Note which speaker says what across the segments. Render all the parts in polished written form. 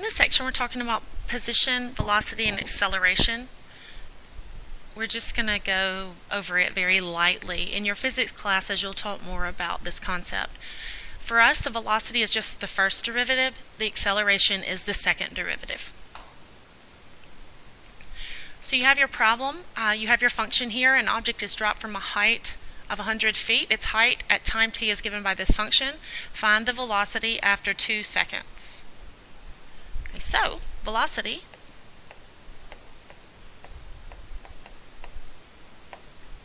Speaker 1: In this section, we're talking about position, velocity, and acceleration. We're just going to go over it very lightly. In your physics classes, you'll talk more about this concept. For us, the velocity is just the first derivative. The acceleration is the second derivative. So you have your problem. You have your function here. An object is dropped from a height of 100 feet. Its height at time t is given by this function. Find the velocity after 2 seconds. Okay, so, velocity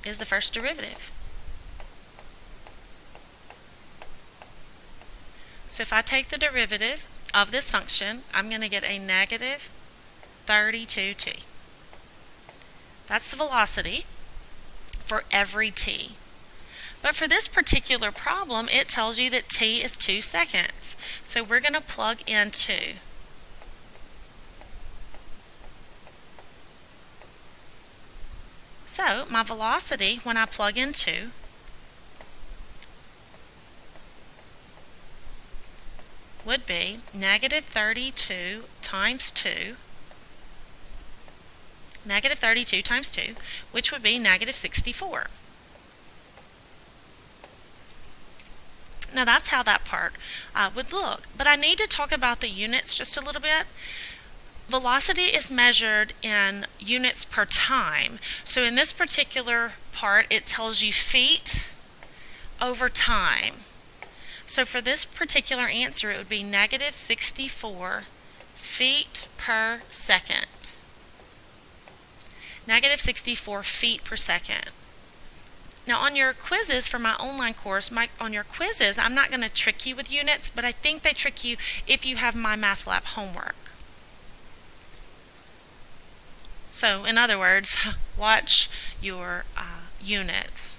Speaker 1: is the first derivative. So if I take the derivative of this function, I'm going to get a negative 32t. That's the velocity for every t. But for this particular problem, it tells you that t is 2 seconds. So we're going to plug in 2. So my velocity, when I plug in 2, would be negative 32 times 2, negative 32 times 2, which would be negative 64. Now that's how that part would look. But I need to talk about the units just a little bit. Velocity is measured in units per time. So in this particular part, it tells you feet over time. So for this particular answer, it would be negative 64 feet per second. Negative 64 feet per second. Now on your quizzes for my online course, on your quizzes, I'm not going to trick you with units, but I think they trick you if you have my Math Lab homework. So in other words, watch your units.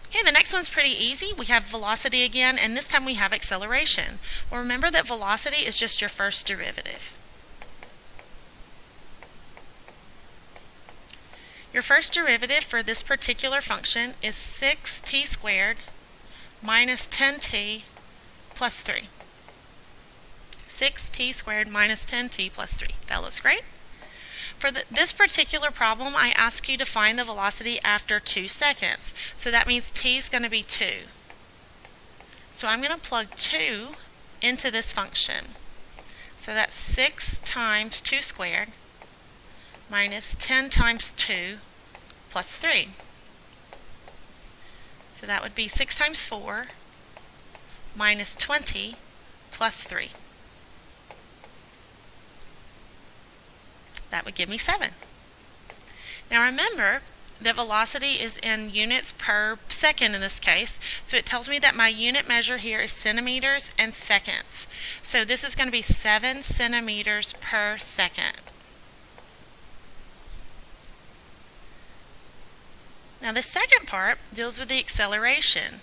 Speaker 1: Okay, the next one's pretty easy. We have velocity again, and this time we have acceleration. Well, remember that velocity is just your first derivative. Your first derivative for this particular function is 6t squared minus 10t plus 3. 6t squared minus 10t plus 3. That looks great. For this particular problem, I ask you to find the velocity after 2 seconds. So that means t is going to be 2. So I'm going to plug 2 into this function. So that's 6 times 2 squared minus 10 times 2 plus 3. So that would be 6 times 4 minus 20 plus 3. That would give me 7. Now remember that velocity is in units per second in this case, so it tells me that my unit measure here is centimeters and seconds. So this is going to be 7 centimeters per second. Now the second part deals with the acceleration.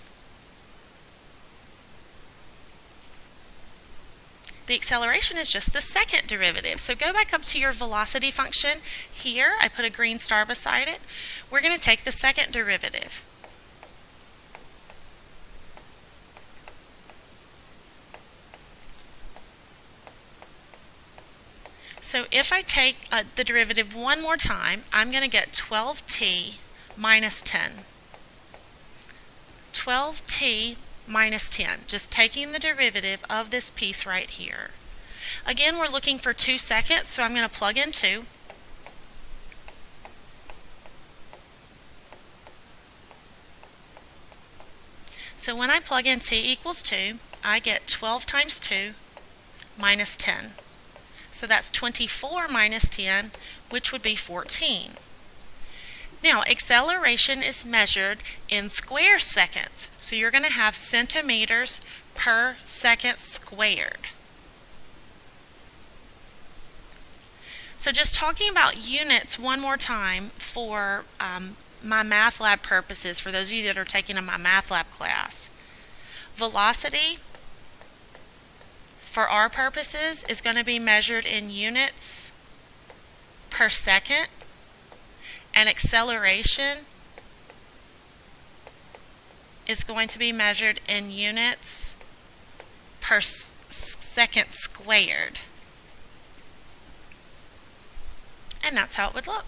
Speaker 1: The acceleration is just the second derivative. So go back up to your velocity function. Here, I put a green star beside it. We're going to take the second derivative. So if I take the derivative one more time, I'm going to get 12t minus 10. 12t minus 10, just taking the derivative of this piece right here. Again, we're looking for 2 seconds, so I'm going to plug in 2. So when I plug in t equals 2, I get 12 times 2 minus 10. So that's 24 minus 10, which would be 14. Now, acceleration is measured in square seconds. So you're going to have centimeters per second squared. So just talking about units one more time for my Math Lab purposes, for those of you that are taking my Math Lab class. Velocity, for our purposes, is going to be measured in units per second. And acceleration is going to be measured in units per second squared. and that's how it would look.